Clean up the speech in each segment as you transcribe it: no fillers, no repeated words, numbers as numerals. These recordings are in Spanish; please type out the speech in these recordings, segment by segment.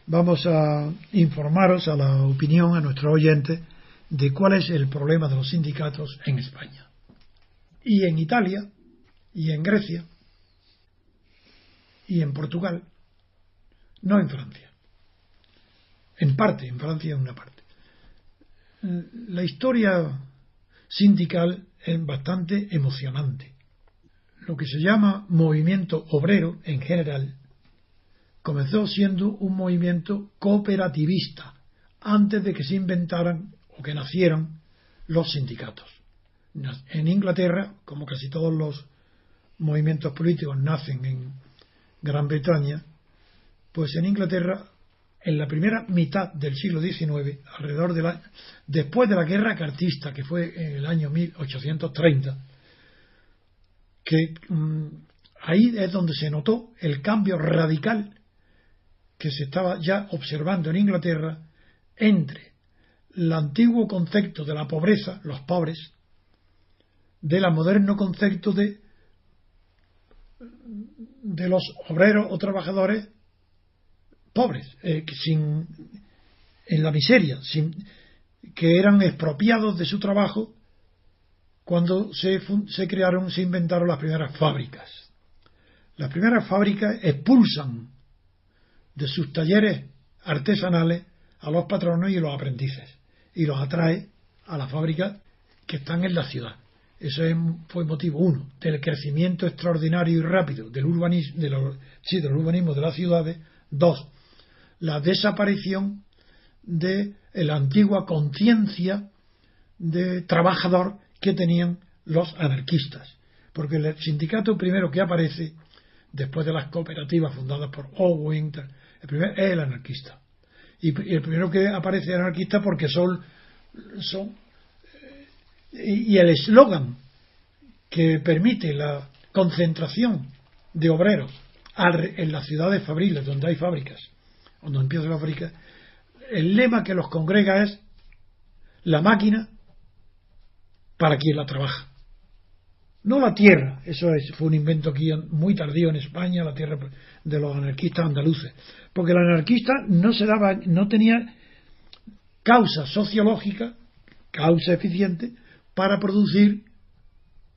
vamos a informaros a la opinión, a nuestros oyentes, de cuál es el problema de los sindicatos en España. Y en Italia, y en Grecia, y en Portugal, no en Francia. En parte, en Francia en una parte. La historia sindical es bastante emocionante. Lo que se llama movimiento obrero, en general, comenzó siendo un movimiento cooperativista antes de que se inventaran o que nacieran los sindicatos. En Inglaterra, como casi todos los movimientos políticos nacen en Gran Bretaña, pues en Inglaterra, en la primera mitad del siglo XIX, después de la guerra carlista, que fue en el año 1830, ahí es donde se notó el cambio radical que se estaba ya observando en Inglaterra entre el antiguo concepto de la pobreza, los pobres, del moderno concepto de los obreros o trabajadores pobres, en la miseria, que eran expropiados de su trabajo cuando se inventaron las primeras fábricas. Las primeras fábricas expulsan de sus talleres artesanales a los patronos y los aprendices y los atrae a las fábricas que están en la ciudad. Eso fue motivo uno del crecimiento extraordinario y rápido del urbanismo de las ciudades. Dos, la desaparición de la antigua conciencia de trabajador que tenían los anarquistas, porque el sindicato primero que aparece después de las cooperativas fundadas por Owen, el primero es el anarquista, y el primero que aparece es el anarquista porque y el eslogan que permite la concentración de obreros en las ciudades fabriles donde hay fábricas, donde empieza la fábrica, el lema que los congrega es la máquina para quien la trabaja, no la tierra. Eso fue un invento aquí muy tardío en España, la tierra de los anarquistas andaluces, porque el anarquista no tenía causa sociológica, causa eficiente para producir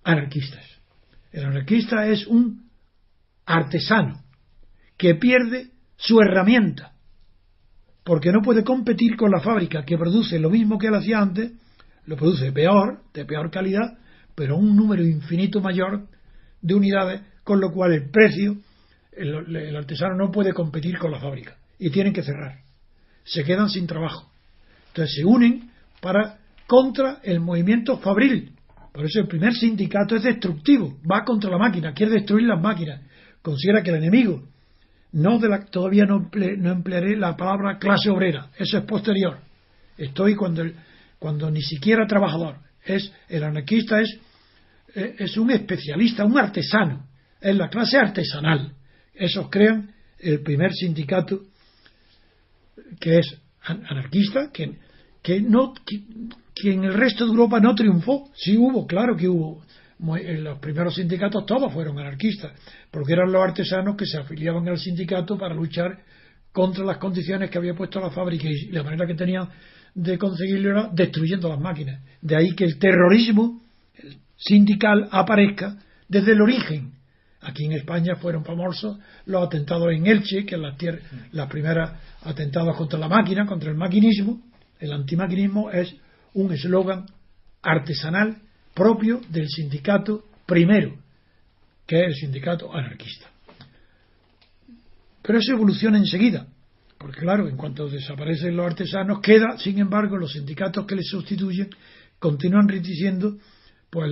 anarquistas. El anarquista es un artesano que pierde su herramienta porque no puede competir con la fábrica que produce lo mismo que él hacía antes, lo produce peor, de peor calidad, pero un número infinito mayor de unidades, con lo cual el precio, el artesano no puede competir con la fábrica y tienen que cerrar, se quedan sin trabajo. Entonces se unen contra el movimiento fabril. Por eso el primer sindicato es destructivo, va contra la máquina, quiere destruir las máquinas, considera que el enemigo todavía no emplearé la palabra clase obrera, eso es posterior. Estoy cuando ni siquiera trabajador. El anarquista es un especialista, un artesano, es la clase artesanal. Esos crean el primer sindicato que es anarquista, que en el resto de Europa no triunfó. Sí hubo, claro que hubo. Los primeros sindicatos todos fueron anarquistas, porque eran los artesanos que se afiliaban al sindicato para luchar contra las condiciones que había puesto la fábrica, y la manera que tenían de conseguirlo era destruyendo las máquinas. De ahí que el terrorismo sindical aparezca desde el origen. Aquí en España fueron famosos los atentados en Elche, que es las primeras atentados contra la máquina, contra el maquinismo. El antimaquinismo es un eslogan artesanal propio del sindicato primero, que es el sindicato anarquista. Pero eso evoluciona enseguida, porque claro, en cuanto desaparecen los artesanos, queda, sin embargo, los sindicatos que les sustituyen continúan diciendo, pues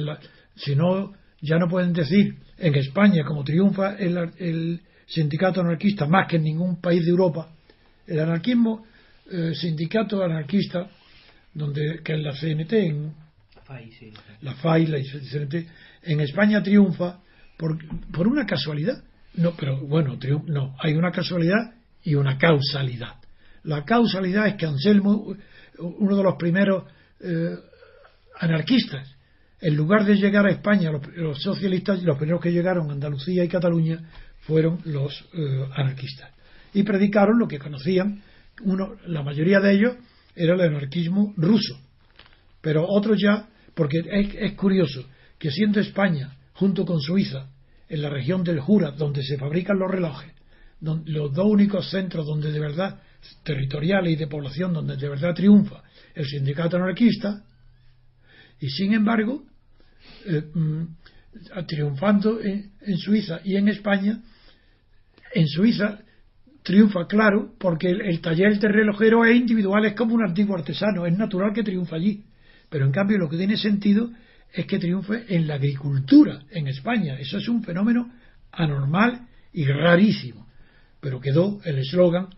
si no, ya no pueden decir en España, como triunfa el sindicato anarquista más que en ningún país de Europa, el anarquismo, sindicato anarquista, que es la CNT, la FAI, la CNT, en España triunfa por una casualidad. No, pero bueno, no, hay una casualidad y una causalidad. La causalidad es que Anselmo, uno de los primeros anarquistas, en lugar de llegar a España, los socialistas, los primeros que llegaron a Andalucía y Cataluña fueron los anarquistas. y predicaron lo que conocían. La mayoría de ellos era el anarquismo ruso, pero otros ya, porque es curioso que siendo España, junto con Suiza, en la región del Jura, donde se fabrican los relojes, los dos únicos centros donde de verdad, territoriales y de población, donde de verdad triunfa el sindicato anarquista, y sin embargo, triunfando en Suiza y en España, en Suiza triunfa, claro, porque el taller de relojero es individual, es como un antiguo artesano, es natural que triunfe allí. Pero en cambio lo que tiene sentido es que triunfe en la agricultura en España. Eso es un fenómeno anormal y rarísimo. Pero quedó el eslogan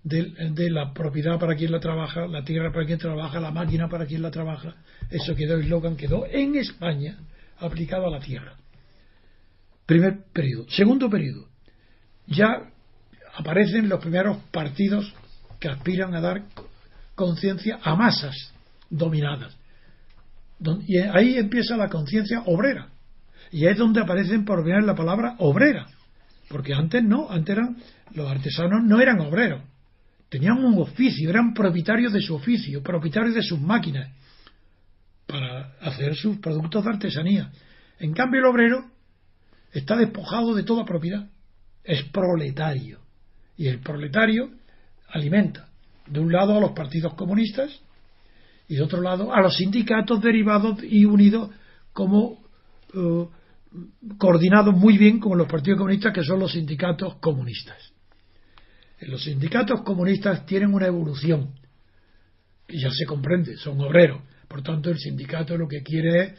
de la propiedad para quien la trabaja, la tierra para quien trabaja, la máquina para quien la trabaja. Eso quedó, el eslogan quedó en España aplicado a la tierra. Primer periodo. Segundo periodo. Ya aparecen los primeros partidos que aspiran a dar conciencia a masas dominadas. Y ahí empieza la conciencia obrera. Y es donde aparecen por primera vez la palabra obrera. Porque antes no, antes los artesanos no eran obreros. Tenían un oficio, eran propietarios de su oficio, propietarios de sus máquinas para hacer sus productos de artesanía. En cambio el obrero está despojado de toda propiedad. Es proletario. Y el proletario alimenta de un lado a los partidos comunistas y de otro lado a los sindicatos derivados y unidos como coordinados muy bien con los partidos comunistas, que son los sindicatos comunistas. Los sindicatos comunistas tienen una evolución que ya se comprende, son obreros. Por tanto, el sindicato lo que quiere es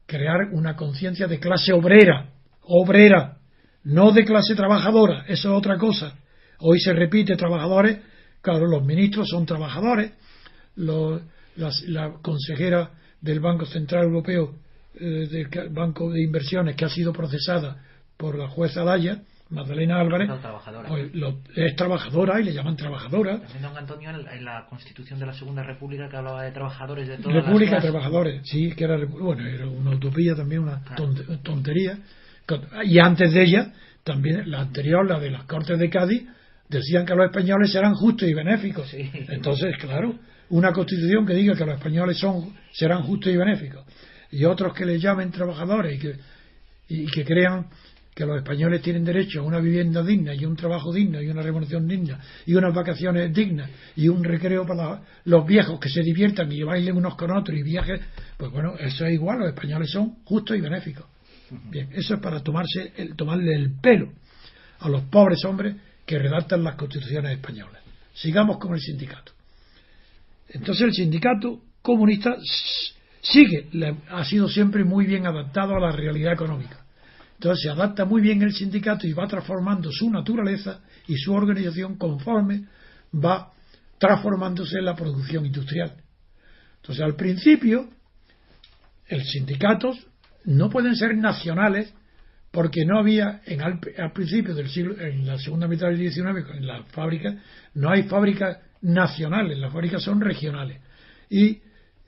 crear una conciencia de clase obrera, no de clase trabajadora. Eso es otra cosa. Hoy se repite trabajadores, claro, los ministros son trabajadores, la consejera del Banco Central Europeo, del Banco de Inversiones, que ha sido procesada por la jueza Daya, Magdalena Álvarez, es trabajadora y le llaman trabajadora. También, don Antonio, en la Constitución de la Segunda República, que hablaba de trabajadores de todas República las de Trabajadores, sí, que era una utopía también, una tontería. Y antes de ella, también la anterior, la de las Cortes de Cádiz, decían que los españoles serán justos y benéficos. Sí. Entonces, claro, una constitución que diga que los españoles serán justos y benéficos, y otros que les llamen trabajadores y que crean que los españoles tienen derecho a una vivienda digna y un trabajo digno y una remuneración digna y unas vacaciones dignas y un recreo para los viejos que se diviertan y bailen unos con otros y viajen, pues bueno, eso es igual, los españoles son justos y benéficos. Bien, eso es para tomarle el pelo a los pobres hombres que redactan las constituciones españolas. Sigamos con el sindicato. Entonces el sindicato comunista ha sido siempre muy bien adaptado a la realidad económica. Entonces se adapta muy bien el sindicato y va transformando su naturaleza y su organización conforme va transformándose en la producción industrial. Entonces al principio los sindicatos no pueden ser nacionales porque no había al principio del siglo, en la segunda mitad del XIX, en las fábricas no hay fábricas nacionales, las fábricas son regionales, y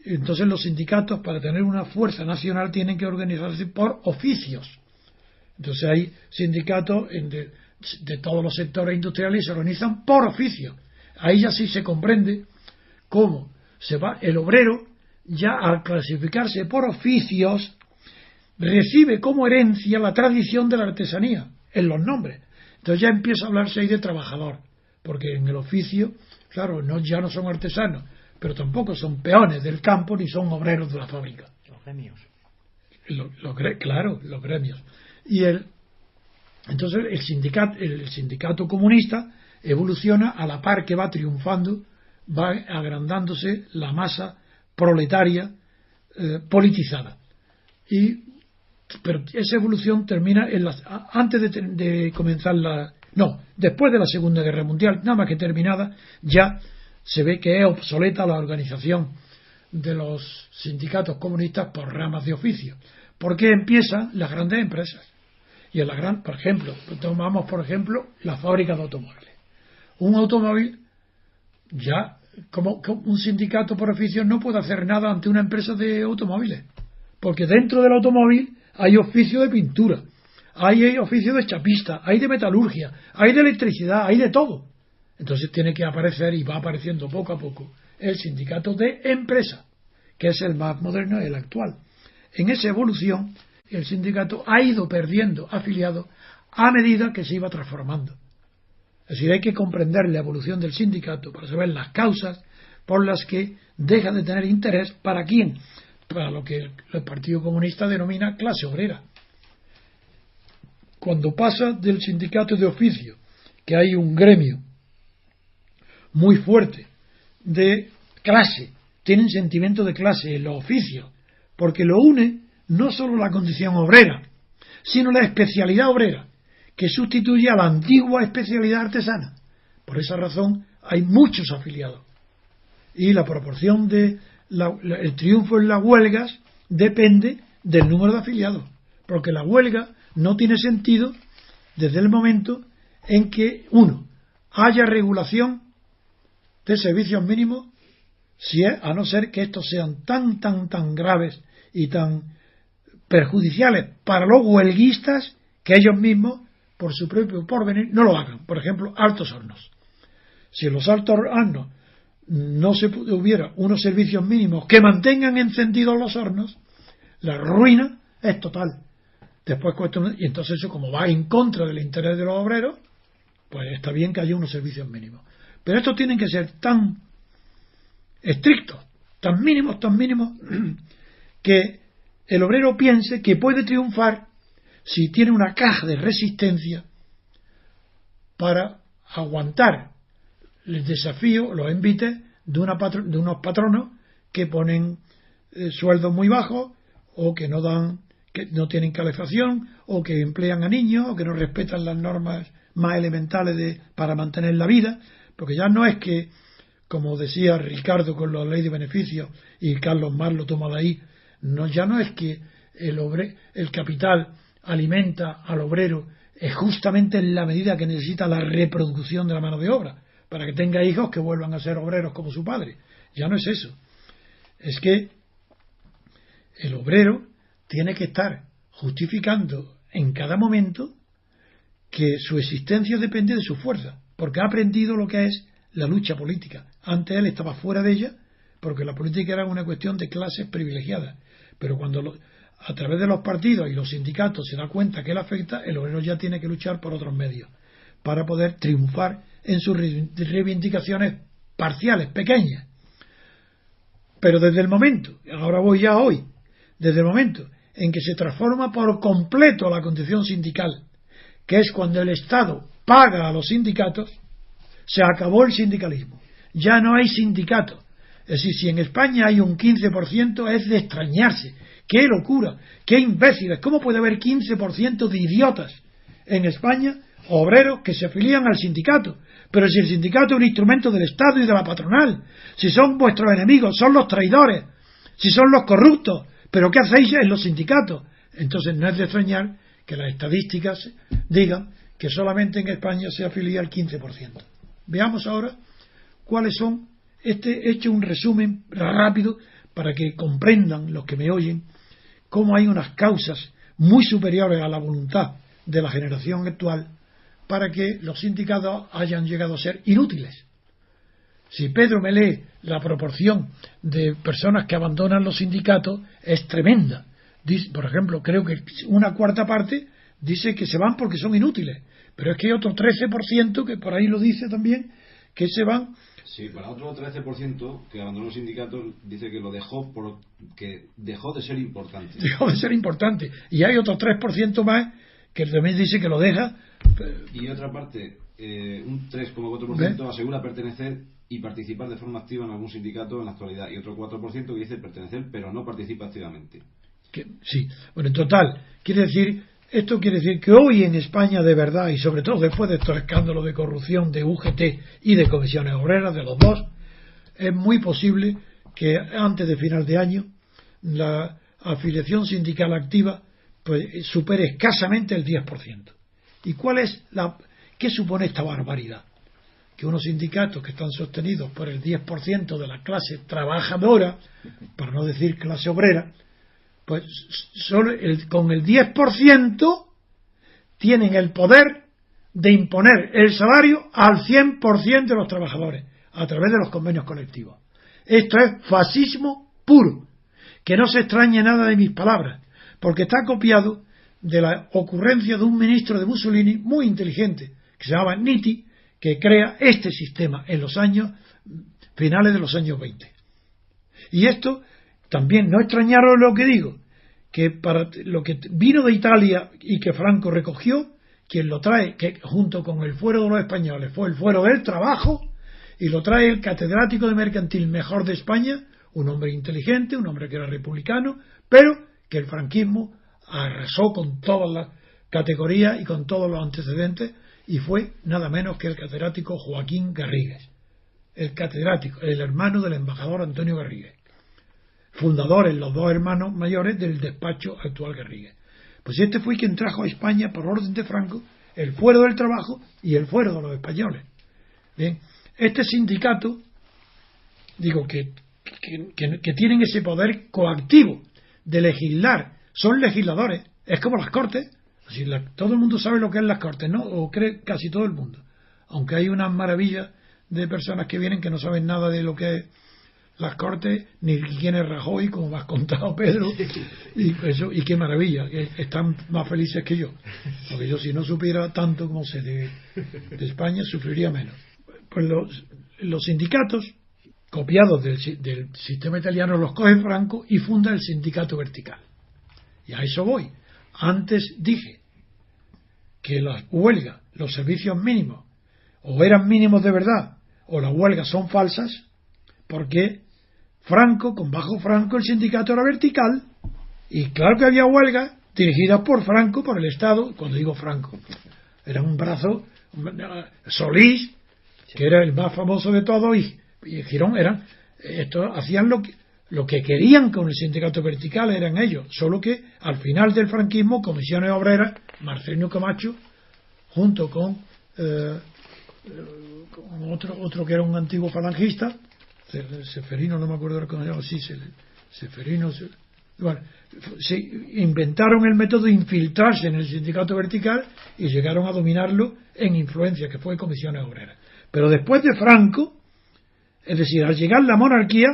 entonces los sindicatos, para tener una fuerza nacional, tienen que organizarse por oficios. Entonces hay sindicatos de todos los sectores industriales y se organizan por oficios. Ahí ya sí se comprende cómo el obrero, ya al clasificarse por oficios, recibe como herencia la tradición de la artesanía en los nombres. Entonces ya empieza a hablarse ahí de trabajador, porque en el oficio, claro, ya no son artesanos, pero tampoco son peones del campo ni son obreros de la fábrica. Los gremios. Claro, los gremios. Y entonces el sindicato comunista evoluciona a la par que va triunfando, va agrandándose la masa proletaria politizada. Pero esa evolución termina antes de comenzar después de la Segunda Guerra Mundial, nada más que terminada, ya se ve que es obsoleta la organización de los sindicatos comunistas por ramas de oficio, porque empiezan las grandes empresas. Y por ejemplo, tomamos por ejemplo la fábrica de automóviles. Un automóvil, ya como un sindicato por oficio no puede hacer nada ante una empresa de automóviles, porque dentro del automóvil hay oficio de pintura, hay oficio de chapista, hay de metalurgia, hay de electricidad, hay de todo. Entonces tiene que aparecer, y va apareciendo poco a poco, el sindicato de empresa, que es el más moderno y el actual. En esa evolución, el sindicato ha ido perdiendo afiliados a medida que se iba transformando. Es decir, hay que comprender la evolución del sindicato para saber las causas por las que deja de tener interés. ¿Para quién? Para lo que el Partido Comunista denomina clase obrera. Cuando pasa del sindicato de oficio, que hay un gremio muy fuerte de clase, tienen sentimiento de clase en los oficios, porque lo une no solo la condición obrera, sino la especialidad obrera, que sustituye a la antigua especialidad artesana. Por esa razón hay muchos afiliados. Y la proporción de el triunfo en las huelgas depende del número de afiliados, porque la huelga no tiene sentido desde el momento en que, uno, haya regulación de servicios mínimos, a no ser que estos sean tan graves y tan perjudiciales para los huelguistas que ellos mismos, por su propio porvenir, no lo hagan. Por ejemplo, altos hornos. Si en los altos hornos no se hubiera unos servicios mínimos que mantengan encendidos los hornos, la ruina es total. Después y entonces eso, como va en contra del interés de los obreros, pues está bien que haya unos servicios mínimos. Pero estos tienen que ser tan estrictos, tan mínimos, que el obrero piense que puede triunfar si tiene una caja de resistencia para aguantar el desafío, los envites de unos patronos que ponen sueldos muy bajos, o que no tienen calefacción, o que emplean a niños, o que no respetan las normas más elementales para mantener la vida, porque ya no es que, como decía Ricardo con la ley de beneficios, y Carlos Marx lo toma de ahí, ya no es que el capital alimenta al obrero justamente en la medida que necesita la reproducción de la mano de obra, para que tenga hijos que vuelvan a ser obreros como su padre. Ya no es eso. Es que el obrero tiene que estar justificando en cada momento que su existencia depende de su fuerza, porque ha aprendido lo que es la lucha política. Antes él estaba fuera de ella, porque la política era una cuestión de clases privilegiadas. Pero cuando a través de los partidos y los sindicatos se da cuenta que él afecta, el obrero ya tiene que luchar por otros medios para poder triunfar en sus reivindicaciones parciales, pequeñas. Pero desde el momento, ahora voy ya hoy, desde el momento en que se transforma por completo la condición sindical, que es cuando el Estado paga a los sindicatos, se acabó el sindicalismo. Ya no hay sindicatos. Es decir, si en España hay un 15%, es de extrañarse. ¡Qué locura! ¡Qué imbéciles! ¿Cómo puede haber 15% de idiotas en España, obreros que se afilian al sindicato? Pero si el sindicato es un instrumento del Estado y de la patronal, si son vuestros enemigos, son los traidores, si son los corruptos, ¿pero qué hacéis en los sindicatos? Entonces no es de extrañar que las estadísticas digan que solamente en España se afilia el 15%. Veamos ahora cuáles son. He hecho un resumen rápido para que comprendan los que me oyen cómo hay unas causas muy superiores a la voluntad de la generación actual para que los sindicatos hayan llegado a ser inútiles. Si Pedro me lee la proporción de personas que abandonan los sindicatos, es tremenda. Dice, por ejemplo, creo que una cuarta parte dice que se van porque son inútiles, pero es que hay otro 13%, que por ahí lo dice también, que se van. Sí, para otro 13% que abandonó los sindicatos dice que lo dejó porque dejó de ser importante. Dejó de ser importante. Y hay otro 3% más que también dice que lo deja. Y otra parte, un 3,4% asegura pertenecer y participar de forma activa en algún sindicato en la actualidad. Y otro 4% que dice pertenecer pero no participa activamente. Sí, bueno, en total, esto quiere decir que hoy en España de verdad, y sobre todo después de estos escándalos de corrupción de UGT y de comisiones obreras, de los dos, es muy posible que antes de final de año la afiliación sindical activa pues supere escasamente el 10%. ¿Y qué supone esta barbaridad? Que unos sindicatos que están sostenidos por el 10% de la clase trabajadora, para no decir clase obrera, pues con el 10% tienen el poder de imponer el salario al 100% de los trabajadores a través de los convenios colectivos. Esto es fascismo puro, que no se extrañe nada de mis palabras, porque está copiado de la ocurrencia de un ministro de Mussolini muy inteligente, que se llamaba Nitti, que crea este sistema en los años finales de los años 20. Y esto también, no extrañaros lo que digo, que para lo que vino de Italia y que Franco recogió, quien lo trae, que junto con el fuero de los españoles fue el fuero del trabajo, y lo trae el catedrático de mercantil mejor de España, un hombre inteligente, un hombre que era republicano, pero que el franquismo arrasó con todas las categorías y con todos los antecedentes, y fue nada menos que el catedrático Joaquín Garrigues, el catedrático, el hermano del embajador Antonio Garrigues, fundadores los dos hermanos mayores del despacho actual Garrigues. Pues este fue quien trajo a España, por orden de Franco, el fuero del trabajo y el fuero de los españoles. Bien, este sindicato, digo que tienen ese poder coactivo de legislar, son legisladores, es como las Cortes. Así, todo el mundo sabe lo que es las Cortes, ¿no? O cree casi todo el mundo, aunque hay unas maravillas de personas que vienen que no saben nada de lo que es las Cortes, ni quién es Rajoy, como me has contado, Pedro, y eso, y qué maravilla, que están más felices que yo, porque yo si no supiera tanto como sé de España, sufriría menos. Pues los sindicatos, copiados del sistema italiano, los coge Franco y funda el sindicato vertical. Y a eso voy. Antes dije que las huelgas, los servicios mínimos, o eran mínimos de verdad, o las huelgas son falsas, porque Franco, bajo Franco, el sindicato era vertical, y claro que había huelgas dirigidas por Franco, por el Estado. Cuando digo Franco, era un brazo, Solís, que era el más famoso de todos, y Girón, hacían lo que querían con el sindicato vertical, eran ellos, solo que al final del franquismo, Comisiones Obreras, Marcelino Camacho, junto con otro que era un antiguo falangista, Seferino, no me acuerdo cómo se llama, sí, Seferino, bueno, se inventaron el método de infiltrarse en el sindicato vertical y llegaron a dominarlo en influencia, que fue Comisiones Obreras. Pero después de Franco, es decir, al llegar la monarquía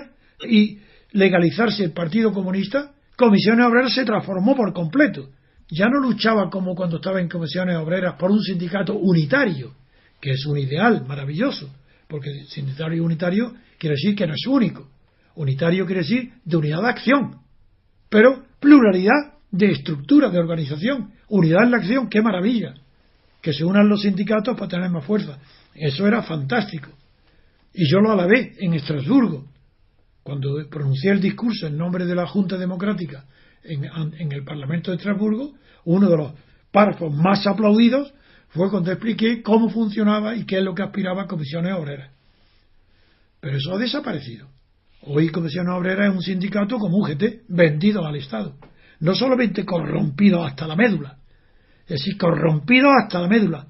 y legalizarse el Partido Comunista, Comisiones Obreras se transformó por completo. Ya no luchaba como cuando estaba en Comisiones Obreras por un sindicato unitario, que es un ideal maravilloso, porque sindicato unitario quiere decir que no es único. Unitario quiere decir de unidad de acción, pero pluralidad de estructura, de organización. Unidad en la acción, qué maravilla. Que se unan los sindicatos para tener más fuerza. Eso era fantástico. Y yo lo alabé en Estrasburgo, cuando pronuncié el discurso en nombre de la Junta Democrática en el Parlamento de Estrasburgo. Uno de los párrafos más aplaudidos fue cuando expliqué cómo funcionaba y qué es lo que aspiraba a Comisiones Obreras. Pero eso ha desaparecido. Hoy Comisiones Obreras es un sindicato como UGT, vendido al Estado. No solamente corrompido hasta la médula, es decir, corrompido hasta la médula.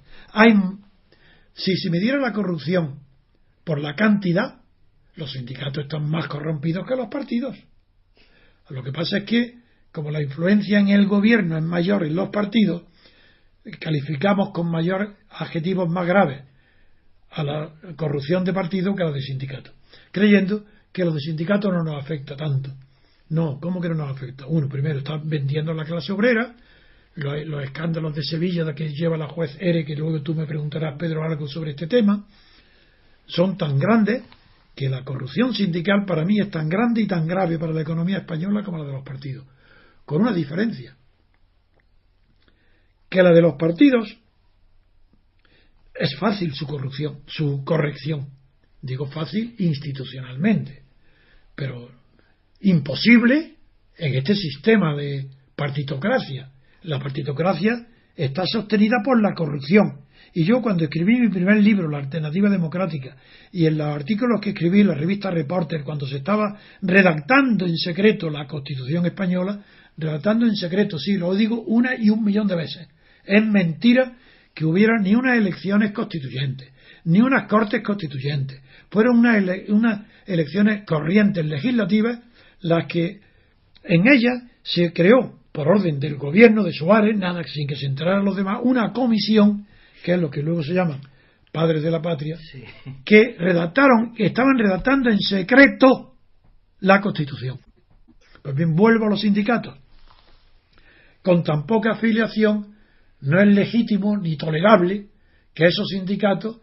Si se midiera la corrupción por la cantidad, los sindicatos están más corrompidos que los partidos. Lo que pasa es que, como la influencia en el gobierno es mayor en los partidos, calificamos con mayor adjetivos más graves a la corrupción de partido que a la de sindicato, creyendo que lo de sindicato no nos afecta tanto. No, ¿cómo que no nos afecta? Uno, primero, está vendiendo a la clase obrera. Los escándalos de Sevilla de que lleva la juez Ere, que luego tú me preguntarás, Pedro, algo sobre este tema, son tan grandes que la corrupción sindical para mí es tan grande y tan grave para la economía española como la de los partidos, con una diferencia, que la de los partidos es fácil su corrección, digo fácil institucionalmente, pero imposible en este sistema de partitocracia. La partitocracia está sostenida por la corrupción. Y yo, cuando escribí mi primer libro, La Alternativa Democrática, y en los artículos que escribí en la revista Reporter, cuando se estaba redactando en secreto la Constitución española, redactando en secreto, sí, lo digo 1.000.000 de veces, es mentira que hubiera ni unas elecciones constituyentes, ni unas cortes constituyentes. Fueron unas elecciones corrientes legislativas las que en ellas se creó, por orden del gobierno de Suárez, nada sin que se enteraran los demás, una comisión que es lo que luego se llaman padres de la patria, Sí. que estaban redactando en secreto la Constitución. Pues bien, vuelvo a los sindicatos. Con tan poca afiliación, no es legítimo ni tolerable que esos sindicatos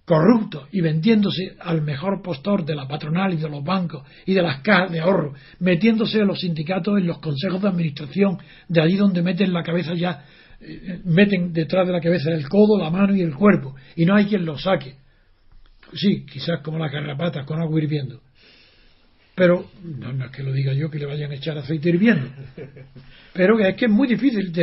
corruptos y vendiéndose al mejor postor de la patronal y de los bancos y de las cajas de ahorro, metiéndose a los sindicatos en los consejos de administración, de allí donde meten la cabeza ya, meten detrás de la cabeza el codo, la mano y el cuerpo, y no hay quien los saque. Sí, quizás como las garrapatas con agua hirviendo. Pero, no es que lo diga yo que le vayan a echar aceite hirviendo, pero es que es muy difícil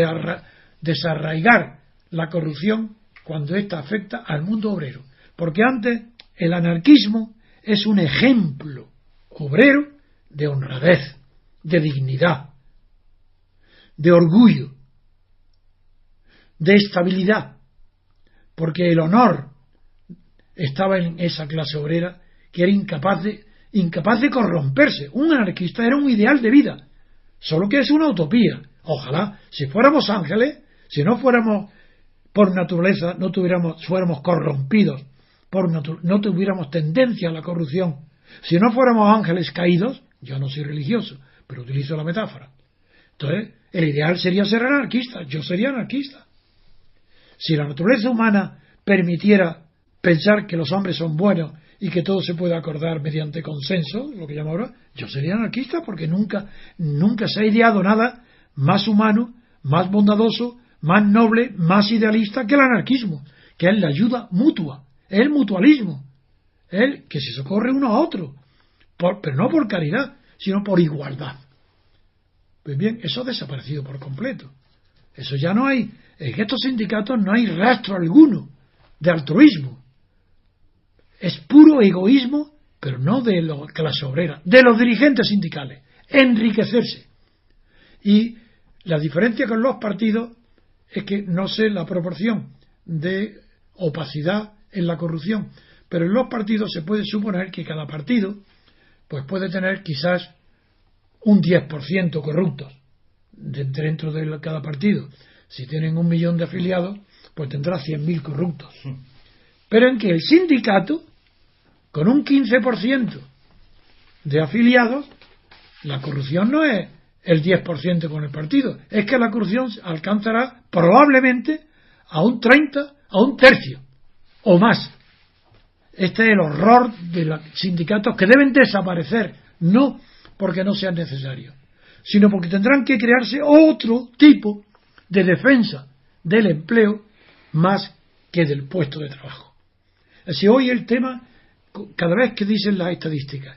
desarraigar la corrupción cuando ésta afecta al mundo obrero. Porque antes el anarquismo es un ejemplo obrero de honradez, de dignidad, de orgullo, de estabilidad, porque el honor estaba en esa clase obrera que era incapaz de corromperse. Un anarquista era un ideal de vida, solo que es una utopía. Ojalá, si fuéramos ángeles, si no fuéramos por naturaleza, fuéramos corrompidos, no tuviéramos tendencia a la corrupción, si no fuéramos ángeles caídos, yo no soy religioso, pero utilizo la metáfora. Entonces, el ideal sería ser anarquista, yo sería anarquista. Si la naturaleza humana permitiera pensar que los hombres son buenos y que todo se puede acordar mediante consenso, lo que llamo ahora, yo sería anarquista, porque nunca se ha ideado nada más humano, más bondadoso, más noble, más idealista que el anarquismo, que es la ayuda mutua, el mutualismo, el que se socorre uno a otro, pero no por caridad, sino por igualdad. Pues bien, eso ha desaparecido por completo. Eso ya no hay, en estos sindicatos no hay rastro alguno de altruismo. Es puro egoísmo, pero no de la clase obrera, de los dirigentes sindicales, enriquecerse. Y la diferencia con los partidos es que no sé la proporción de opacidad en la corrupción, pero en los partidos se puede suponer que cada partido pues puede tener quizás un 10% corruptos dentro de cada partido. Si tienen 1 millón de afiliados, pues tendrá 100.000 corruptos. Pero en que el sindicato, con un 15% de afiliados, la corrupción no es el 10% con el partido, es que la corrupción alcanzará probablemente a un 30%, a un tercio o más. Este es el horror de los sindicatos, que deben desaparecer, no porque no sean necesarios, sino porque tendrán que crearse otro tipo de defensa del empleo más que del puesto de trabajo. Así, hoy el tema, cada vez que dicen las estadísticas,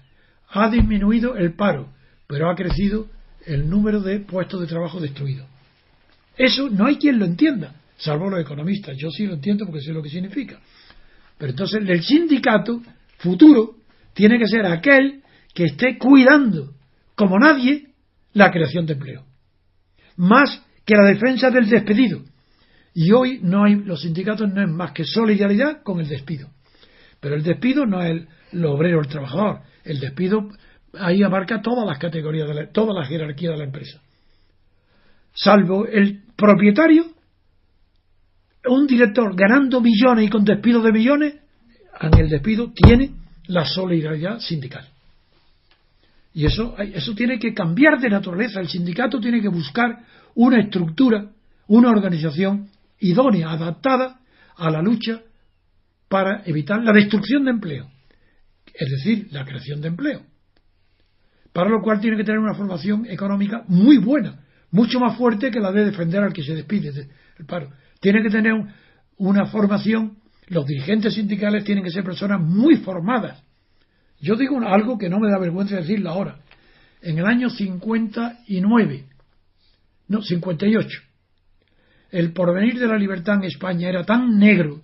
ha disminuido el paro, pero ha crecido el número de puestos de trabajo destruidos. Eso no hay quien lo entienda, salvo los economistas. Yo sí lo entiendo porque sé lo que significa. Pero entonces el sindicato futuro tiene que ser aquel que esté cuidando como nadie la creación de empleo, más que la defensa del despedido. Y hoy los sindicatos no es más que solidaridad con el despido. Pero el despido no es el obrero o el trabajador. El despido ahí abarca todas las categorías, toda la jerarquía de la empresa. Salvo el propietario, un director ganando millones y con despido de millones, en el despido tiene la solidaridad sindical. Y eso tiene que cambiar de naturaleza. El sindicato tiene que buscar una estructura, una organización idónea, adaptada a la lucha para evitar la destrucción de empleo, es decir, la creación de empleo. Para lo cual tiene que tener una formación económica muy buena, mucho más fuerte que la de defender al que se despide del paro. Tiene que tener una formación, los dirigentes sindicales tienen que ser personas muy formadas. Yo digo algo que no me da vergüenza decirlo ahora. En el año 58, el porvenir de la libertad en España era tan negro,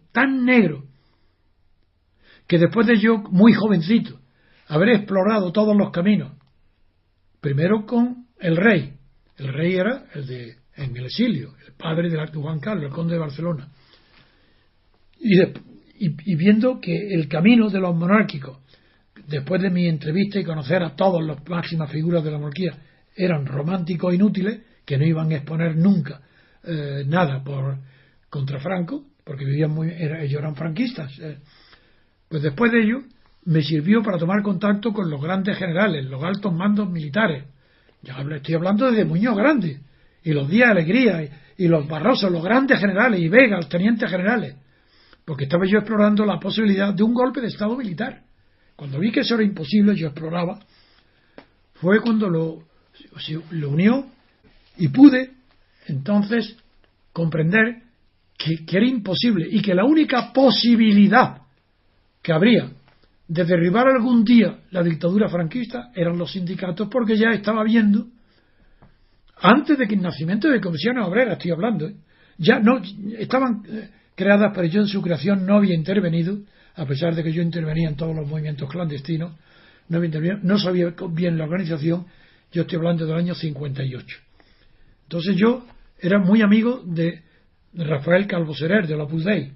que después de yo, muy jovencito, haber explorado todos los caminos, primero con el rey era en el exilio, el padre de Juan Carlos, el conde de Barcelona, y viendo que el camino de los monárquicos, después de mi entrevista y conocer a todas las máximas figuras de la monarquía, eran románticos inútiles, que no iban a exponer nunca nada contra Franco, porque vivían ellos eran franquistas. Pues después de ello me sirvió para tomar contacto con los grandes generales, los altos mandos militares. Ya estoy hablando desde Muñoz Grande, y los Díaz de Alegría, y los Barroso, los grandes generales, y Vega, los tenientes generales, porque estaba yo explorando la posibilidad de un golpe de Estado militar. Cuando vi que eso era imposible, yo exploraba, fue cuando lo unió, y pude entonces comprender que era imposible, y que la única posibilidad que habría de derribar algún día la dictadura franquista eran los sindicatos, porque ya estaba viendo, antes de que el nacimiento de comisiones obreras, estoy hablando, ya no estaban creadas, pero yo en su creación no había intervenido, a pesar de que yo intervenía en todos los movimientos clandestinos, no había intervenido, no sabía bien la organización. Yo estoy hablando del año 58. Entonces yo era muy amigo de Rafael Calvo Serer, de la Opus Dei,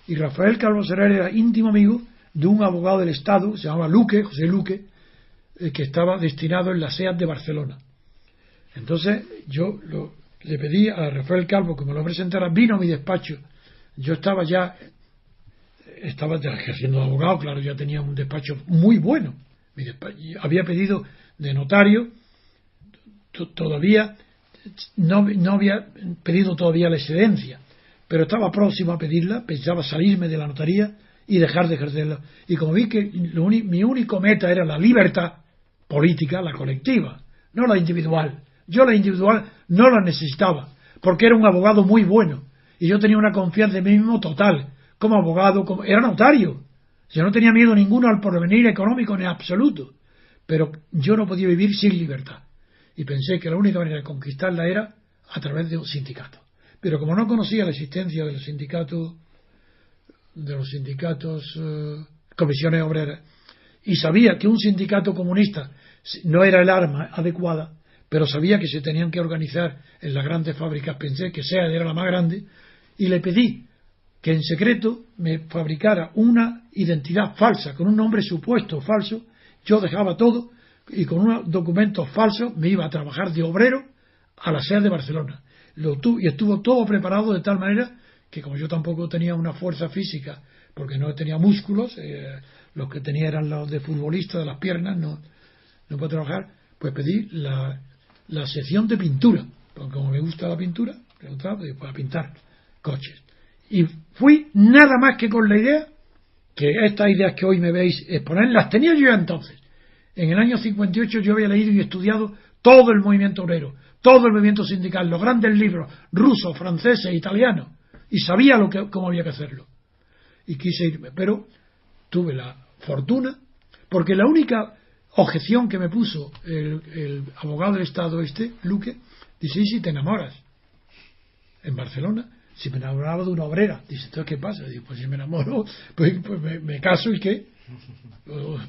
y Rafael Calvo Serer era íntimo amigo de un abogado del Estado, se llamaba Luque, José Luque, que estaba destinado en la SEAT de Barcelona. Entonces yo le pedí a Rafael Calvo que me lo presentara, vino a mi despacho. Yo estaba ejerciendo de abogado, claro, ya tenía un despacho muy bueno. Había pedido de notario, todavía no había pedido todavía la excedencia, pero estaba próximo a pedirla. Pensaba salirme de la notaría y dejar de ejercerla. Y como vi que mi único meta era la libertad política, la colectiva, no la individual. Yo la individual no la necesitaba, porque era un abogado muy bueno, y yo tenía una confianza en mí mismo total, como abogado, era notario. Yo no tenía miedo ninguno al porvenir económico en absoluto, pero yo no podía vivir sin libertad. Y pensé que la única manera de conquistarla era a través de un sindicato. Pero como no conocía la existencia de los sindicatos, comisiones obreras, y sabía que un sindicato comunista no era el arma adecuada, pero sabía que se tenían que organizar en las grandes fábricas, pensé que SEAT era la más grande, y le pedí que en secreto me fabricara una identidad falsa, con un nombre supuesto falso. Yo dejaba todo y con unos documentos falsos me iba a trabajar de obrero a la SEAT de Barcelona. Y estuvo todo preparado de tal manera que, como yo tampoco tenía una fuerza física, porque no tenía músculos, los que tenía eran los de futbolista, de las piernas, no puedo trabajar, pues pedí la sección de pintura, porque como me gusta la pintura, pues para pintar coches. Y fui nada más que con la idea, que estas ideas que hoy me veis exponer, las tenía yo ya entonces. En el año 58 yo había leído y estudiado todo el movimiento obrero, todo el movimiento sindical, los grandes libros rusos, franceses, italianos, y sabía cómo había que hacerlo. Y quise irme, pero tuve la fortuna, porque la única objeción que me puso el abogado del Estado Luque, dice: ¿y si te enamoras en Barcelona? Si me enamoraba de una obrera. Dice: ¿entonces qué pasa? Digo: pues si me enamoro, pues me caso y qué.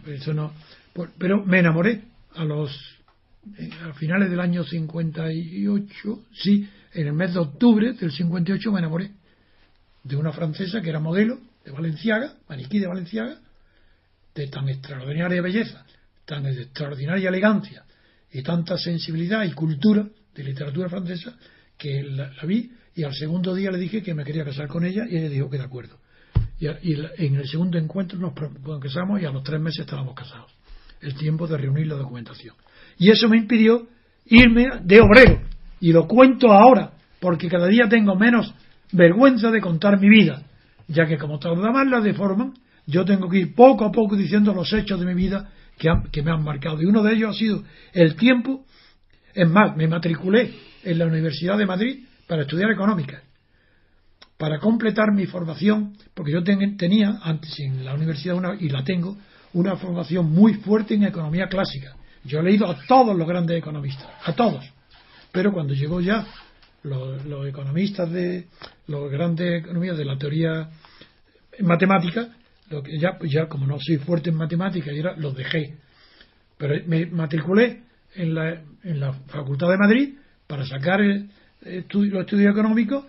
Eso no. Pero me enamoré a finales del año 58, sí, en el mes de octubre del 58 me enamoré de una francesa que era modelo de Valenciaga, maniquí de Valenciaga, de tan extraordinaria belleza, tan extraordinaria elegancia y tanta sensibilidad y cultura de literatura francesa, que la vi, y al segundo día le dije que me quería casar con ella, y ella dijo que de acuerdo. Y en el segundo encuentro nos casamos, y a los 3 meses estábamos casados. El tiempo de reunir la documentación. Y eso me impidió irme de obrero. Y lo cuento ahora, porque cada día tengo menos vergüenza de contar mi vida, ya que como todas las demás la deforman, yo tengo que ir poco a poco diciendo los hechos de mi vida que me han marcado. Y uno de ellos ha sido el tiempo. Es más, me matriculé en la Universidad de Madrid para estudiar económicas, para completar mi formación, porque yo tenía antes en la universidad y la tengo, una formación muy fuerte en economía clásica. Yo he leído a todos los grandes economistas, a todos, pero cuando llegó ya los economistas de los grandes economistas de la teoría matemática, ya como no soy fuerte en matemáticas, los dejé. Pero me matriculé en la Facultad de Madrid para sacar los estudios económicos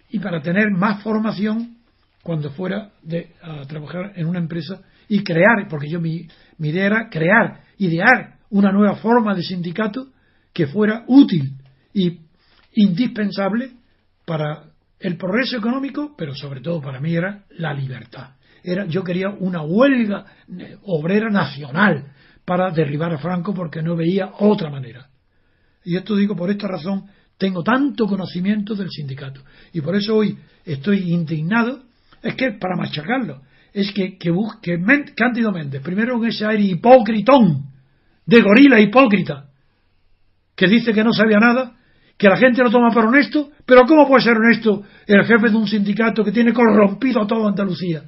y para tener más formación cuando fuera a trabajar en una empresa y crear, porque mi idea era idear una nueva forma de sindicato que fuera útil y indispensable para el progreso económico, pero sobre todo para mí era la libertad. Yo quería una huelga obrera nacional para derribar a Franco porque no veía otra manera. Y esto digo, por esta razón tengo tanto conocimiento del sindicato. Y por eso hoy estoy indignado, es que para machacarlo, es que Cándido Méndez, primero con ese aire hipócritón, de gorila hipócrita, que dice que no sabía nada, que la gente lo toma por honesto, pero ¿cómo puede ser honesto el jefe de un sindicato que tiene corrompido a toda Andalucía,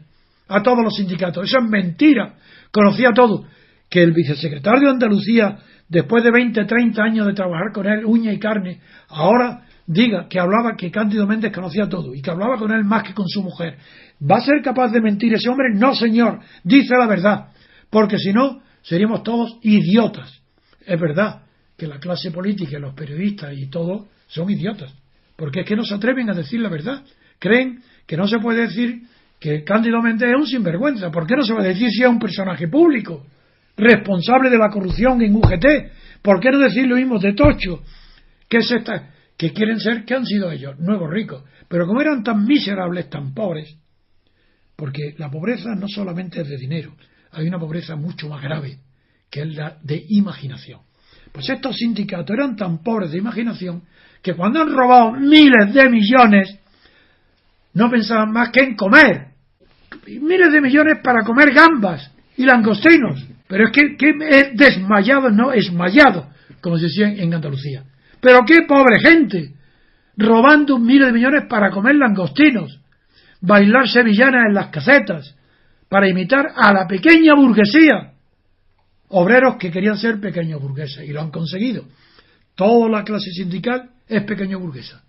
a todos los sindicatos? Eso es mentira, conocía todo. Que el vicesecretario de Andalucía, después de 20, 30 años de trabajar con él, uña y carne, ahora diga que hablaba, que Cándido Méndez conocía todo y que hablaba con él más que con su mujer. ¿Va a ser capaz de mentir ese hombre? No, señor, dice la verdad, porque si no, seríamos todos idiotas. Es verdad que la clase política y los periodistas y todos son idiotas, porque es que no se atreven a decir la verdad. Creen que no se puede decir que Cándido Méndez es un sinvergüenza. ¿Por qué no se va a decir si es un personaje público, responsable de la corrupción en UGT? ¿Por qué no decir lo mismo de Tocho? Que quieren ser, que han sido ellos, nuevos ricos, pero como eran tan miserables, tan pobres, porque la pobreza no solamente es de dinero, hay una pobreza mucho más grave, que es la de imaginación. Pues estos sindicatos eran tan pobres de imaginación que cuando han robado miles de millones no pensaban más que en comer. Miles de millones para comer gambas y langostinos. Pero es que desmayado, no, esmayado, como se decía en Andalucía. Pero qué pobre gente, robando miles de millones para comer langostinos, bailar sevillanas en las casetas, para imitar a la pequeña burguesía. Obreros que querían ser pequeños burgueses y lo han conseguido. Toda la clase sindical es pequeño burguesa.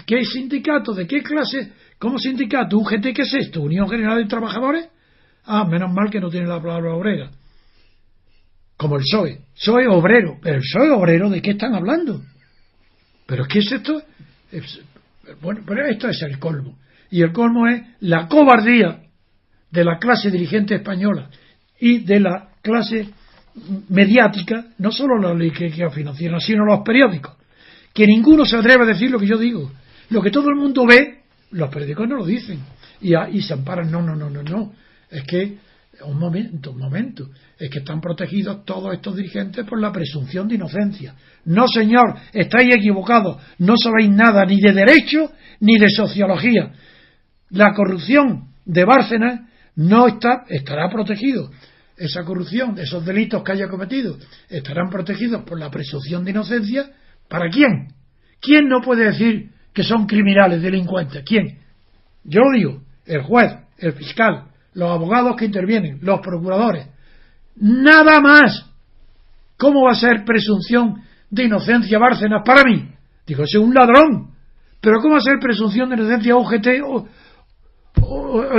¿Qué sindicato? ¿De qué clase? ¿Cómo sindicato? ¿UGT qué es esto? ¿Unión General de Trabajadores? Menos mal que no tiene la palabra obrera. Como el PSOE. PSOE obrero. ¿Pero el PSOE obrero de qué están hablando? ¿Pero qué es esto? Bueno, pero esto es el colmo. Y el colmo es la cobardía de la clase dirigente española y de la clase mediática, no solo la oligarquía financiera, sino los periódicos, que ninguno se atreve a decir lo que yo digo. Lo que todo el mundo ve, los periódicos no lo dicen y se amparan. No, es que un momento, es que están protegidos todos estos dirigentes por la presunción de inocencia. No, señor, estáis equivocados, no sabéis nada ni de derecho ni de sociología. La corrupción de Bárcenas no estará protegido. Esa corrupción, esos delitos que haya cometido, estarán protegidos por la presunción de inocencia. ¿Para quién? ¿Quién no puede decir que son criminales, delincuentes? ¿Quién? Yo lo digo, el juez, el fiscal, los abogados que intervienen, los procuradores. Nada más. ¿Cómo va a ser presunción de inocencia Bárcenas para mí? Digo, ese es un ladrón. Pero ¿cómo va a ser presunción de inocencia UGT o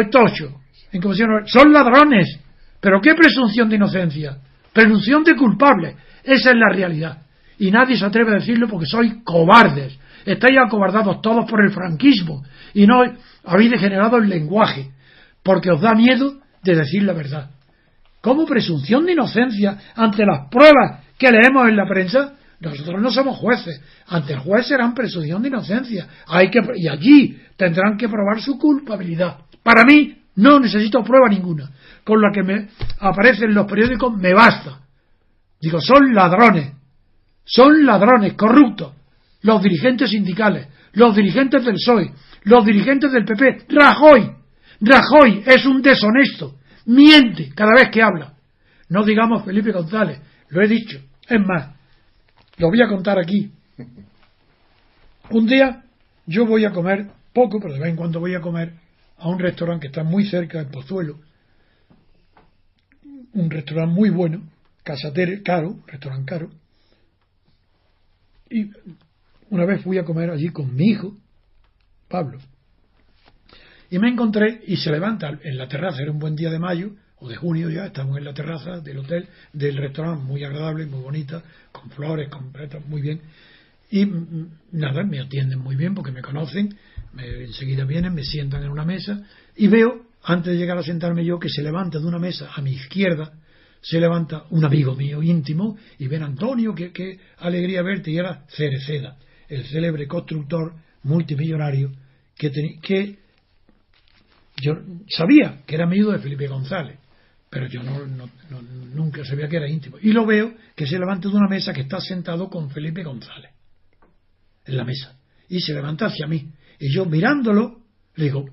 Tocho? En comisión, son ladrones. ¿Pero qué presunción de inocencia? Presunción de culpable. Esa es la realidad. Y nadie se atreve a decirlo porque sois cobardes. Estáis acobardados todos por el franquismo y no habéis degenerado el lenguaje porque os da miedo de decir la verdad. ¿Cómo presunción de inocencia ante las pruebas que leemos en la prensa? Nosotros no somos jueces. Ante el juez serán presunción de inocencia. Y allí tendrán que probar su culpabilidad. Para mí no necesito prueba ninguna. Con la que me aparece en los periódicos me basta. Digo, son ladrones corruptos, los dirigentes sindicales, los dirigentes del PSOE, los dirigentes del PP. Rajoy es un deshonesto, miente cada vez que habla. No digamos Felipe González, lo he dicho. Es más, lo voy a contar aquí. Un día yo voy a comer poco, pero de vez en cuando voy a comer a un restaurante que está muy cerca en Pozuelo, un restaurante muy bueno, Casa Tere, caro, restaurante caro. Y una vez fui a comer allí con mi hijo, Pablo, y me encontré, y se levanta en la terraza, era un buen día de mayo, o de junio ya, estamos en la terraza del hotel, del restaurante, muy agradable, muy bonita, con flores, muy bien, y nada, me atienden muy bien porque me conocen, enseguida vienen, me sientan en una mesa, y veo, antes de llegar a sentarme yo, que se levanta de una mesa a mi izquierda, se levanta un amigo mío íntimo y ven Antonio, qué alegría verte, y era Cereceda, el célebre constructor multimillonario que yo sabía que era amigo de Felipe González, pero yo nunca sabía que era íntimo. Y lo veo que se levanta de una mesa que está sentado con Felipe González en la mesa, y se levanta hacia mí, y yo mirándolo le digo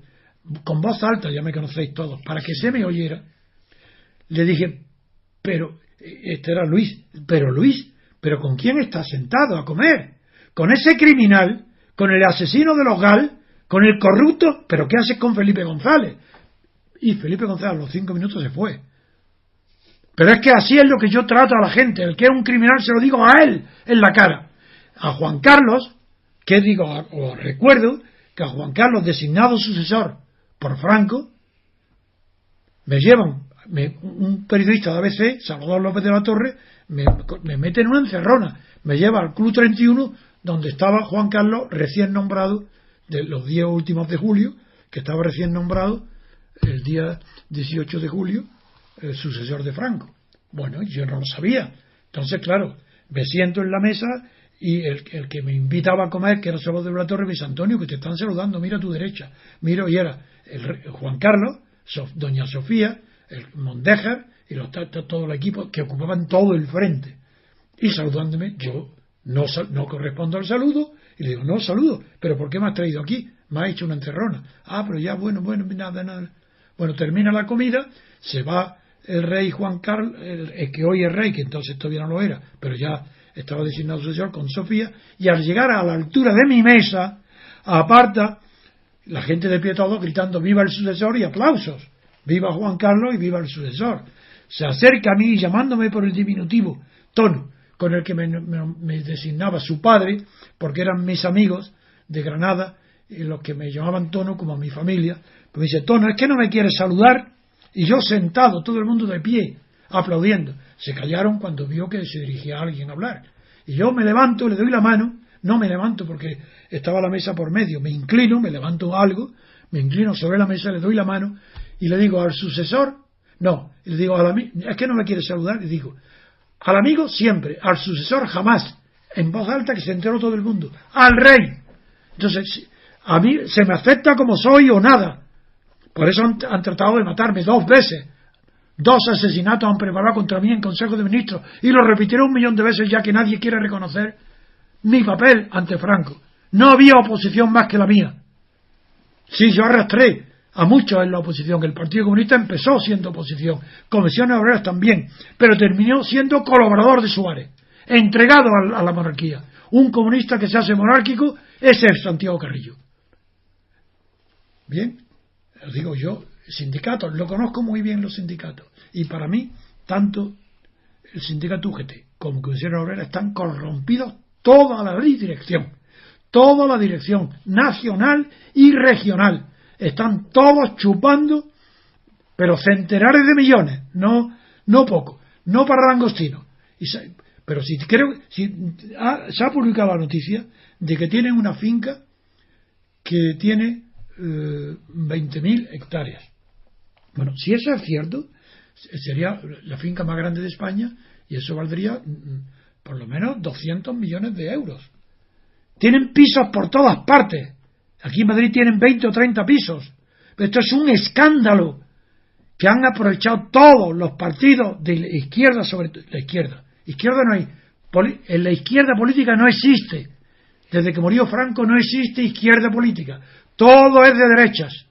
con voz alta, ya me conocéis todos, para que se me oyera, le dije, pero este era Luis, pero ¿con quién está sentado a comer? ¿Con ese criminal? ¿Con el asesino de los GAL? ¿Con el corrupto? ¿Pero qué haces con Felipe González? Y Felipe González a los 5 minutos se fue. Pero es que así es lo que yo trato a la gente. El que es un criminal se lo digo a él en la cara. A Juan Carlos, que digo, os recuerdo que a Juan Carlos, designado sucesor por Franco, me llevan, un periodista de ABC, Salvador López de la Torre, me mete en una encerrona, me lleva al Club 31, donde estaba Juan Carlos recién nombrado, de los días últimos de julio, que estaba recién nombrado el día 18 de julio, el sucesor de Franco. Bueno, yo no lo sabía. Entonces, claro, me siento en la mesa y el que me invitaba a comer, que era Salvador de la Torre, me dice: Antonio, que te están saludando, mira a tu derecha. Miro, y era el Juan Carlos, doña Sofía, el Mondéjar y todo el equipo que ocupaban todo el frente. Y saludándome, yo no correspondo al saludo, y le digo: no saludo, pero ¿por qué me has traído aquí? Me ha hecho una encerrona. Pero ya, bueno, nada. Bueno, termina la comida, se va el rey Juan Carlos, el que hoy es rey, que entonces todavía no lo era, pero ya estaba designado sucesor con Sofía, y al llegar a la altura de mi mesa, aparta la gente de pie todo gritando: viva el sucesor, y aplausos, viva Juan Carlos y viva el sucesor. Se acerca a mí llamándome por el diminutivo tono con el que me designaba su padre, porque eran mis amigos de Granada, y los que me llamaban Tono como a mi familia. Pues me dice: Tono, ¿es que no me quieres saludar? Y yo sentado, todo el mundo de pie, aplaudiendo. Se callaron cuando vio que se dirigía a alguien a hablar. Y yo me levanto, le doy la mano. No me levanto porque estaba la mesa por medio. Me inclino, me levanto algo, me inclino sobre la mesa, le doy la mano y le digo: al sucesor, no. Y le digo: al amigo, ¿es que no me quieres saludar? Y digo: al amigo siempre, al sucesor jamás. En voz alta, que se enteró todo el mundo. Al rey. Entonces, a mí se me acepta como soy o nada. Por eso han tratado de matarme 2 veces. 2 asesinatos han preparado contra mí en Consejo de Ministros, y lo repitieron 1.000.000 de veces, ya que nadie quiere reconocer mi papel ante Franco. No había oposición más que la mía. Sí, yo arrastré a muchos en la oposición. El Partido Comunista empezó siendo oposición, Comisiones Obreras también, pero terminó siendo colaborador de Suárez, entregado a la monarquía. Un comunista que se hace monárquico, ese es Santiago Carrillo. Bien, os digo yo, sindicatos, lo conozco muy bien los sindicatos, y para mí, tanto el sindicato UGT como Comisiones Obreras están corrompidos toda la dirección nacional y regional. Están todos chupando, pero centenares de millones, no poco, no para langostino. Pero se ha publicado la noticia de que tienen una finca que tiene 20.000 hectáreas. Bueno, si eso es cierto, sería la finca más grande de España, y eso valdría por lo menos 200 millones de euros. Tienen pisos por todas partes. Aquí en Madrid tienen 20 o 30 pisos. Pero esto es un escándalo que han aprovechado todos los partidos de la izquierda, sobre la izquierda. Izquierda no hay. En la izquierda política no existe. Desde que murió Franco no existe izquierda política. Todo es de derechas.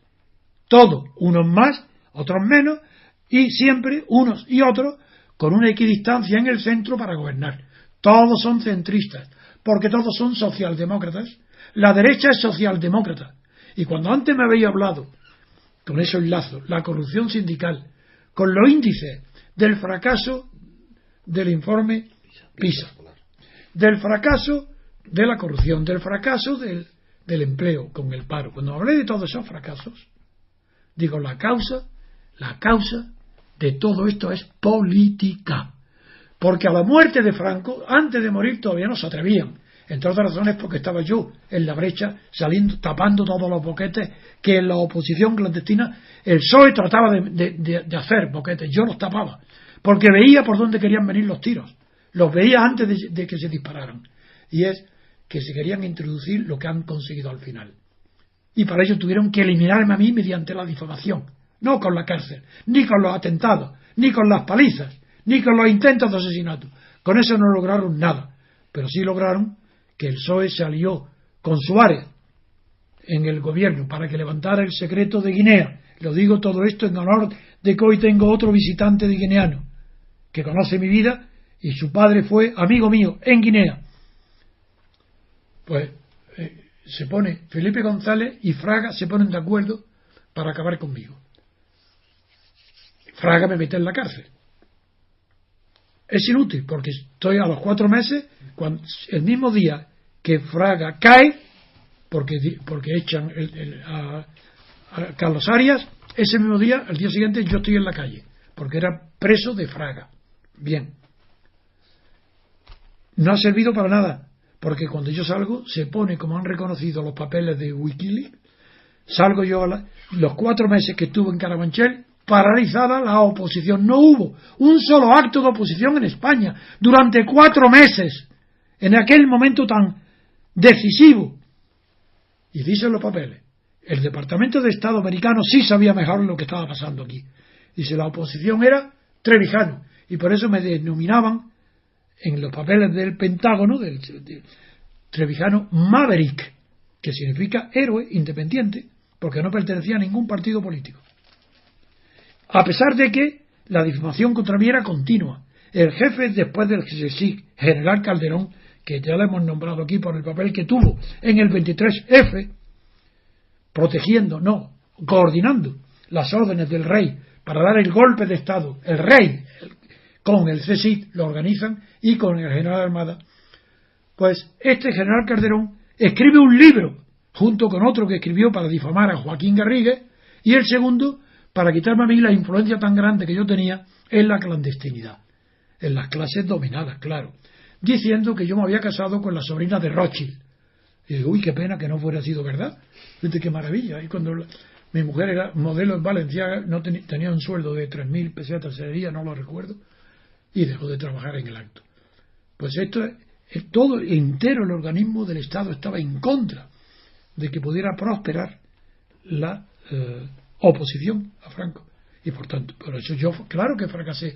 Todo. Unos más, otros menos, y siempre unos y otros con una equidistancia en el centro para gobernar. Todos son centristas, porque todos son socialdemócratas. La derecha es socialdemócrata. Y cuando antes me habéis hablado, con eso enlazo, la corrupción sindical, con los índices del fracaso del informe PISA, del fracaso de la corrupción, del fracaso del empleo con el paro. Cuando hablé de todos esos fracasos, digo, la causa de todo esto es política. Porque a la muerte de Franco, antes de morir, todavía no se atrevían. Entre otras razones porque estaba yo en la brecha, saliendo, tapando todos los boquetes que en la oposición clandestina el PSOE trataba de hacer boquetes. Yo los tapaba, porque veía por dónde querían venir los tiros. Los veía antes de que se dispararan. Y es que se querían introducir lo que han conseguido al final. Y para ello tuvieron que eliminarme a mí mediante la difamación, no con la cárcel, ni con los atentados, ni con las palizas, ni con los intentos de asesinato. Con eso no lograron nada, pero sí lograron que el PSOE se alió con Suárez en el gobierno para que levantara el secreto de Guinea. Lo digo todo esto en honor de que hoy tengo otro visitante de guineano que conoce mi vida y su padre fue amigo mío en Guinea. Pues se pone Felipe González y Fraga se ponen de acuerdo para acabar conmigo. Fraga me mete en la cárcel. Es inútil porque estoy a los 4 meses, el mismo día que Fraga cae, porque echan a Carlos Arias, ese mismo día, al día siguiente yo estoy en la calle, porque era preso de Fraga. Bien. No ha servido para nada, porque cuando yo salgo, se pone, como han reconocido los papeles de Wikileaks, salgo yo los 4 meses que estuve en Carabanchel, paralizada la oposición. No hubo un solo acto de oposición en España durante 4 meses, en aquel momento tan decisivo. Y dicen los papeles, el Departamento de Estado americano sí sabía mejor lo que estaba pasando aquí. Dice, la oposición era Trevijano, y por eso me denominaban en los papeles del Pentágono, del Trevijano Maverick, que significa héroe independiente, porque no pertenecía a ningún partido político. A pesar de que la difamación contra mí era continua. El jefe, después del general Calderón, que ya lo hemos nombrado aquí por el papel que tuvo en el 23F, coordinando las órdenes del rey para dar el golpe de Estado, el rey con el CSIC lo organizan y con el general Armada, pues este general Calderón escribe un libro junto con otro que escribió para difamar a Joaquín Garrigues y el segundo para quitarme a mí la influencia tan grande que yo tenía en la clandestinidad, en las clases dominadas, claro, diciendo que yo me había casado con la sobrina de Rothschild. Y digo, uy, qué pena que no fuera sido verdad. Fíjate qué maravilla. Y cuando mi mujer era modelo en Valenciaga, no tenía un sueldo de 3.000 pesetas ese día, no lo recuerdo, y dejó de trabajar en el acto. Pues esto, todo entero el organismo del Estado estaba en contra de que pudiera prosperar la oposición a Franco. Y por tanto, por eso yo, claro que fracasé.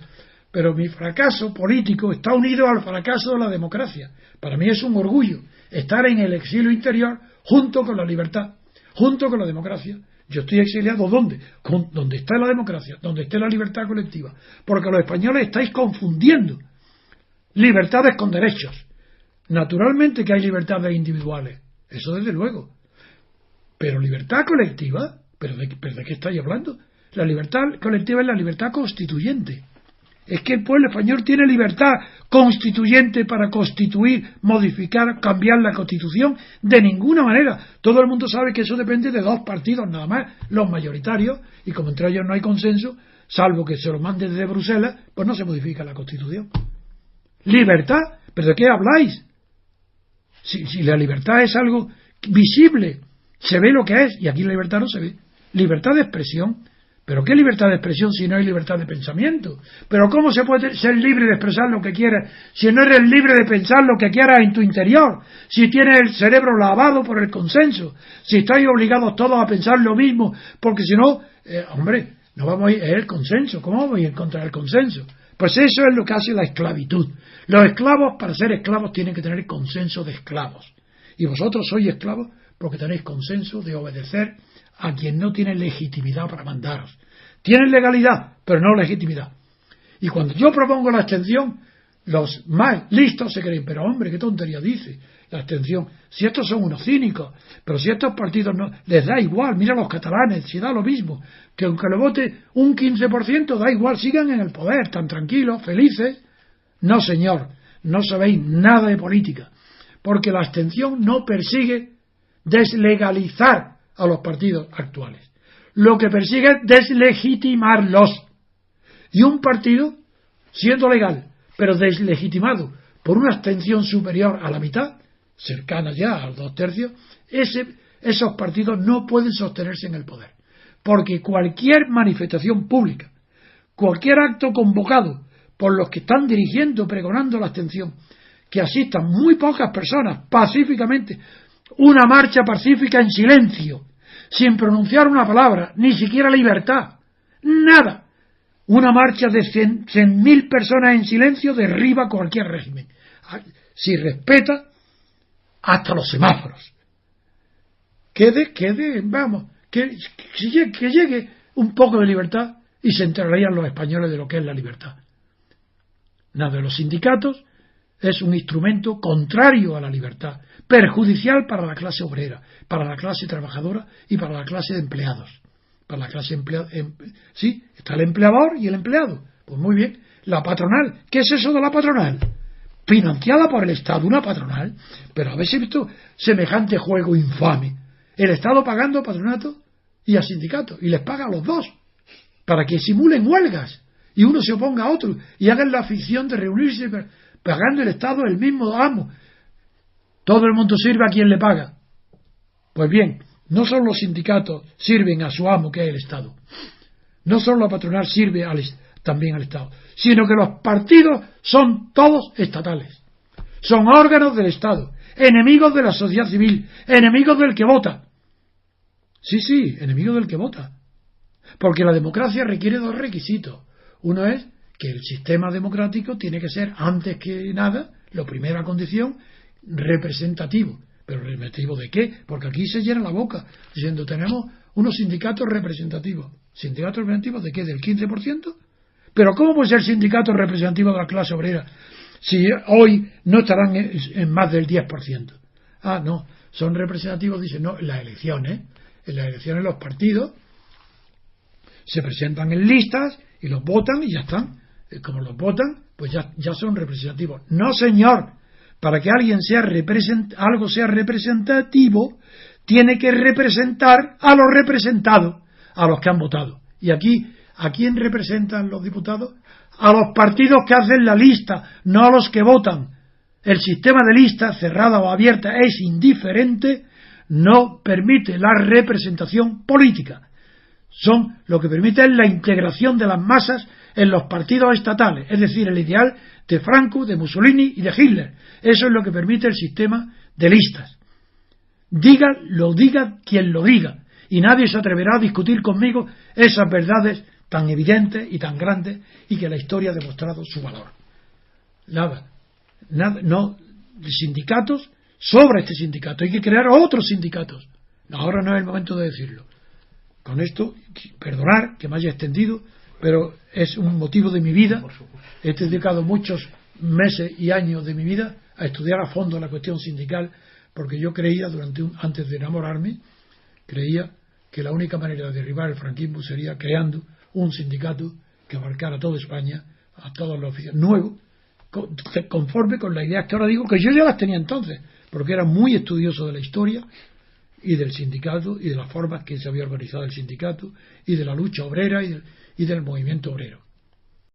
Pero mi fracaso político está unido al fracaso de la democracia. Para mí es un orgullo estar en el exilio interior junto con la libertad, junto con la democracia. Yo estoy exiliado ¿dónde? Donde está la democracia, donde esté la libertad colectiva. Porque los españoles estáis confundiendo libertades con derechos. Naturalmente que hay libertades individuales, eso desde luego. Pero libertad colectiva, ¿pero de qué estáis hablando? La libertad colectiva es la libertad constituyente. Es que el pueblo español tiene libertad constituyente para constituir, modificar, cambiar la Constitución de ninguna manera. Todo el mundo sabe que eso depende de 2 partidos nada más, los mayoritarios, y como entre ellos no hay consenso, salvo que se lo mande desde Bruselas, pues no se modifica la Constitución. ¿Libertad? ¿Pero de qué habláis? Si la libertad es algo visible, se ve lo que es, y aquí la libertad no se ve. Libertad de expresión. ¿Pero qué libertad de expresión si no hay libertad de pensamiento? ¿Pero cómo se puede ser libre de expresar lo que quieras si no eres libre de pensar lo que quieras en tu interior? Si tienes el cerebro lavado por el consenso, si estáis obligados todos a pensar lo mismo, porque si no, no vamos a ir, es el consenso, ¿cómo vamos a ir en contra del consenso? Pues eso es lo que hace la esclavitud. Los esclavos, para ser esclavos, tienen que tener consenso de esclavos. Y vosotros sois esclavos porque tenéis consenso de obedecer a quien no tiene legitimidad para mandaros. Tienen legalidad, pero no legitimidad. Y cuando yo propongo la abstención, los más listos se creen, pero hombre, qué tontería dice la abstención. Si estos son unos cínicos, pero si estos partidos no les da igual, mira a los catalanes, si da lo mismo, que aunque lo vote un 15%, da igual, sigan en el poder, tan tranquilos, felices. No, señor, no sabéis nada de política, porque la abstención no persigue deslegalizar a los partidos actuales. Lo que persigue es deslegitimarlos. Y un partido, siendo legal, pero deslegitimado por una abstención superior a la mitad, cercana ya a los 2/3, esos partidos no pueden sostenerse en el poder. Porque cualquier manifestación pública, cualquier acto convocado por los que están dirigiendo, pregonando la abstención, que asistan muy pocas personas pacíficamente, una marcha pacífica en silencio, sin pronunciar una palabra, ni siquiera libertad, nada. Una marcha de 100.000 personas en silencio derriba cualquier régimen. Si respeta hasta los semáforos. Vamos, que llegue un poco de libertad y se enterarían los españoles de lo que es la libertad. Nada, los sindicatos es un instrumento contrario a la libertad, perjudicial para la clase obrera, para la clase trabajadora y para la clase de empleados. Para la clase sí, está el empleador y el empleado. Pues muy bien, la patronal, ¿qué es eso de la patronal? Financiada por el Estado, una patronal, pero habéis visto semejante juego infame. El Estado pagando a patronato y a sindicatos, y les paga a los dos, para que simulen huelgas, y uno se oponga a otro, y hagan la ficción de reunirse, pagando el Estado el mismo amo. Todo el mundo sirve a quien le paga. Pues bien, no solo los sindicatos sirven a su amo, que es el Estado, no solo la patronal sirve también al Estado, sino que los partidos son todos estatales, son órganos del Estado, enemigos de la sociedad civil, enemigos del que vota. Sí, enemigos del que vota, porque la democracia requiere dos requisitos. Uno es que el sistema democrático tiene que ser, antes que nada, la primera condición, representativo. ¿Pero representativo de qué? Porque aquí se llena la boca diciendo tenemos unos sindicatos representativos. ¿Sindicatos representativos de qué? ¿Del 15%? ¿Pero cómo puede ser sindicatos representativos de la clase obrera si hoy no estarán en más del 10%? Ah, no, son representativos, dicen, no, en las elecciones los partidos se presentan en listas y los votan y ya están. Como los votan, pues ya son representativos. No, señor. Para que alguien algo sea representativo, tiene que representar a los representados, a los que han votado. Y aquí, ¿a quién representan los diputados? A los partidos que hacen la lista, no a los que votan. El sistema de lista, cerrada o abierta, es indiferente, no permite la representación política. Lo que permite es la integración de las masas en los partidos estatales, es decir, el ideal de Franco, de Mussolini y de Hitler. Eso es lo que permite el sistema de listas. Lo diga quien lo diga, y nadie se atreverá a discutir conmigo esas verdades tan evidentes y tan grandes y que la historia ha demostrado su valor. Nada, no, sindicatos, sobra este sindicato, hay que crear otros sindicatos. Ahora no es el momento de decirlo. Con esto, perdonar que me haya extendido, pero es un motivo de mi vida. He dedicado muchos meses y años de mi vida a estudiar a fondo la cuestión sindical, porque yo creía, antes de enamorarme, creía que la única manera de derribar el franquismo sería creando un sindicato que abarcara toda España, a todos los oficiales, nuevo, conforme con las ideas que ahora digo, que yo ya las tenía entonces, porque era muy estudioso de la historia y del sindicato y de las formas que se había organizado el sindicato y de la lucha obrera y del movimiento obrero.